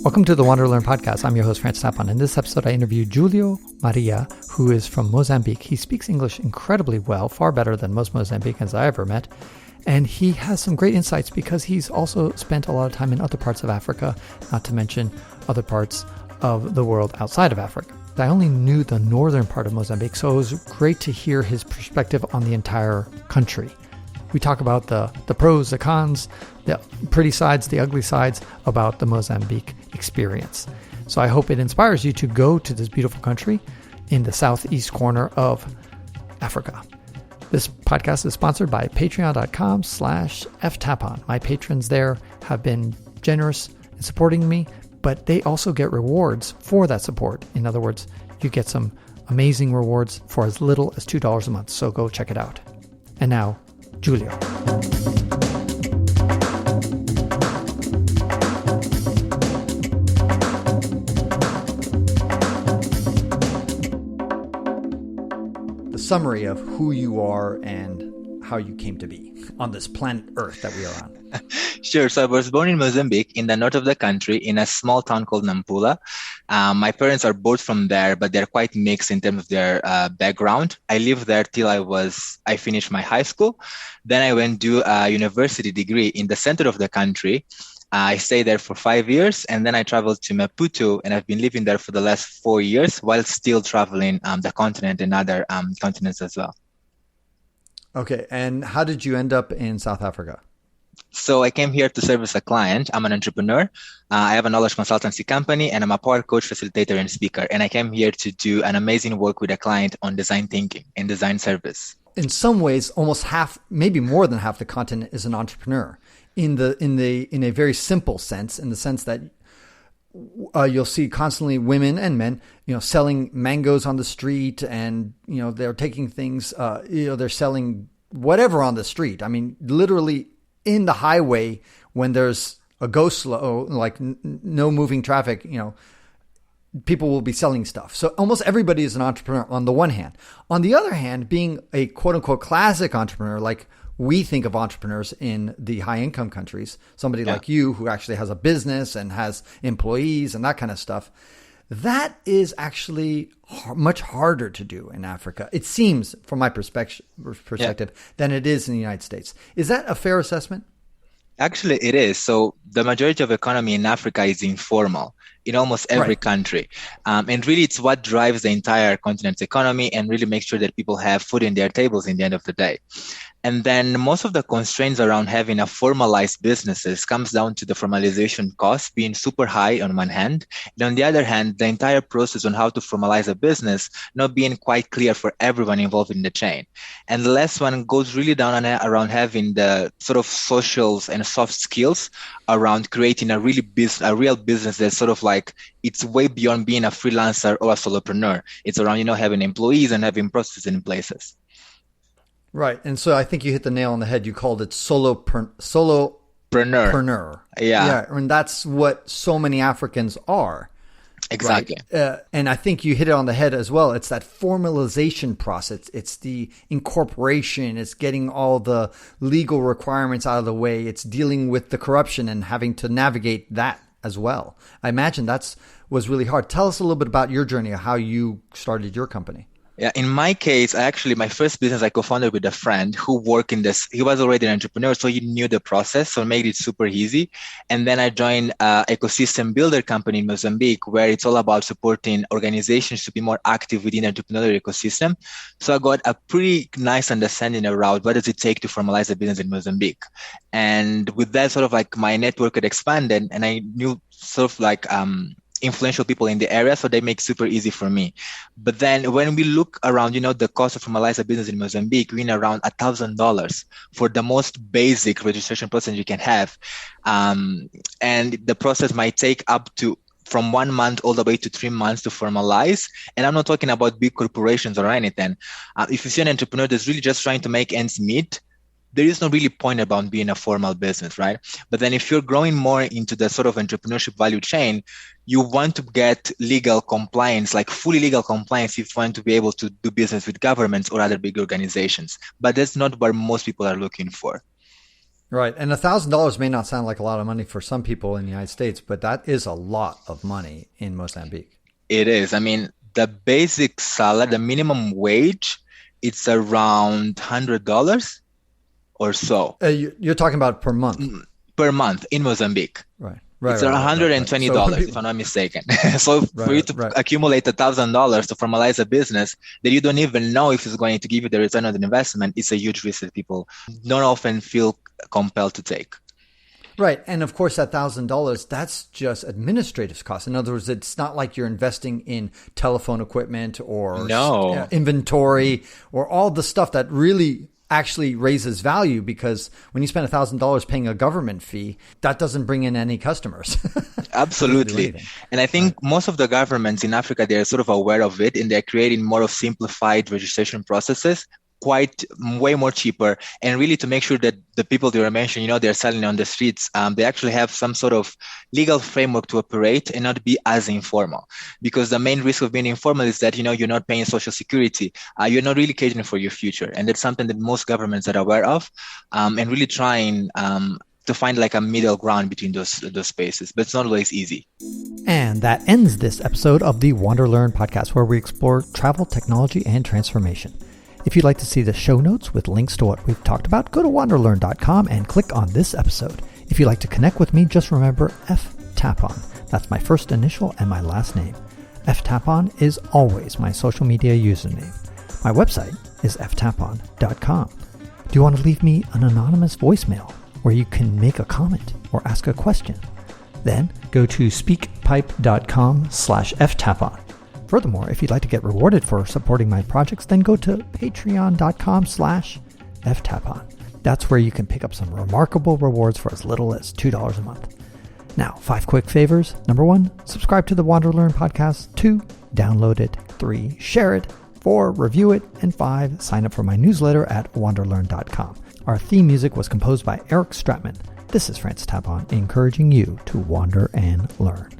Welcome to the WanderLearn podcast. I'm your host, Francis Tapon. In this episode, I interviewed Julio Maria, who is from Mozambique. He speaks English incredibly well, far better than most Mozambicans I ever met. And he has some great insights because he's also spent a lot of time in other parts of Africa, not to mention other parts of the world outside of Africa. I only knew the northern part of Mozambique, so it was great to hear his perspective on the entire country. We talk about the pros, the cons, the pretty sides, the ugly sides about the Mozambique experience. So I hope it inspires you to go to this beautiful country in the southeast corner of Africa. This podcast is sponsored by patreon.com/ftapon. My patrons there have been generous in supporting me, but they also get rewards for that support. In other words, you get some amazing rewards for as little as $2 a month. So go check it out. And now, Julio. The summary of who you are and how you came to be on this planet Earth that we are on. Sure. So I was born in Mozambique, in the north of the country, in a small town called Nampula. My parents are both from there, but they're quite mixed in terms of their background. I lived there till I finished my high school. Then I went to a university degree in the center of the country. I stayed there for 5 years, and then I traveled to Maputo, and I've been living there for the last 4 years while still traveling the continent and other continents as well. Okay. And how did you end up in South Africa? So I came here to serve as a client. I'm an entrepreneur. I have a knowledge consultancy company, and I'm a power coach, facilitator, and speaker. And I came here to do an amazing work with a client on design thinking and design service. In some ways, almost half, maybe more than half the continent is an entrepreneur in a very simple sense, in the sense that you'll see constantly women and men, selling mangoes on the street, and, they're taking things, they're selling whatever on the street. I mean, literally in the highway when there's a go slow, like no moving traffic, people will be selling stuff. So almost everybody is an entrepreneur on the one hand. On the other hand, being a quote unquote classic entrepreneur, like we think of entrepreneurs in the high income countries, somebody like you who actually has a business and has employees and that kind of stuff, that is actually much harder to do in Africa. It seems, from my perspective, than it is in the United States. Is that a fair assessment? Actually, it is. So the majority of economy in Africa is informal in almost every country. And really, it's what drives the entire continent's economy and really makes sure that people have food in their tables in the end of the day. And then most of the constraints around having a formalized businesses comes down to the formalization cost being super high on one hand. And on the other hand, the entire process on how to formalize a business not being quite clear for everyone involved in the chain. And the last one goes really down around having the sort of socials and soft skills around creating a real business that's sort of like, it's way beyond being a freelancer or a solopreneur. It's around, having employees and having processes in places. Right. And so I think you hit the nail on the head. You called it solopreneur. Yeah. And that's what so many Africans are. Exactly. Right? And I think you hit it on the head as well. It's that formalization process. It's the incorporation. It's getting all the legal requirements out of the way. It's dealing with the corruption and having to navigate that as well. I imagine was really hard. Tell us a little bit about your journey, how you started your company. Yeah, in my case, my first business I co-founded with a friend who worked in this. He was already an entrepreneur, so he knew the process, so it made it super easy. And then I joined an ecosystem builder company in Mozambique, where it's all about supporting organizations to be more active within the entrepreneurial ecosystem. So I got a pretty nice understanding around what does it take to formalize a business in Mozambique. And with that, sort of like my network had expanded, and I knew sort of like influential people in the area, so they make super easy for me. But then when we look around, the cost of formalize a business in Mozambique, we're in around $1,000 for the most basic registration process you can have. And the process might take up to from 1 month all the way to 3 months to formalize. And I'm not talking about big corporations or anything. If you see an entrepreneur that's really just trying to make ends meet, there is no really point about being a formal business, right? But then if you're growing more into the sort of entrepreneurship value chain, you want to get legal compliance, like fully legal compliance, if you want to be able to do business with governments or other big organizations. But that's not what most people are looking for. Right. And $1,000 may not sound like a lot of money for some people in the United States, but that is a lot of money in Mozambique. It is. I mean, the basic salary, the minimum wage, it's around $100 or so. You're talking about per month? Per month in Mozambique. Right. It's $120, if I'm not mistaken. So for you to accumulate $1,000 to formalize a business that you don't even know if it's going to give you the return on the investment, it's a huge risk that people don't often feel compelled to take. Right. And of course, that $1,000, that's just administrative costs. In other words, it's not like you're investing in telephone equipment or inventory or all the stuff that really actually raises value, because when you spend $1,000 paying a government fee, that doesn't bring in any customers. Absolutely. And I think most of the governments in Africa, they're sort of aware of it, and they're creating more of simplified registration processes, way more cheaper, and really to make sure that the people they were mentioning, they're selling on the streets, they actually have some sort of legal framework to operate and not be as informal. Because the main risk of being informal is that, you're not paying social security, you're not really catering for your future. And that's something that most governments are aware of, and really trying to find like a middle ground between those spaces, but it's not always easy. And that ends this episode of the WanderLearn podcast, where we explore travel, technology, and transformation. If you'd like to see the show notes with links to what we've talked about, go to WanderLearn.com and click on this episode. If you'd like to connect with me, just remember Tapon. That's my first initial and my last name. Tapon is always my social media username. My website is ftapon.com. Do you want to leave me an anonymous voicemail where you can make a comment or ask a question? Then go to speakpipe.com/ftapon. Furthermore, if you'd like to get rewarded for supporting my projects, then go to patreon.com/ftapon. That's where you can pick up some remarkable rewards for as little as $2 a month. Now, 5 quick favors. Number 1, subscribe to the WanderLearn podcast. 2, download it. 3, share it. 4, review it. And 5, sign up for my newsletter at wanderlearn.com. Our theme music was composed by Eric Stratman. This is Francis Tapon, encouraging you to wander and learn.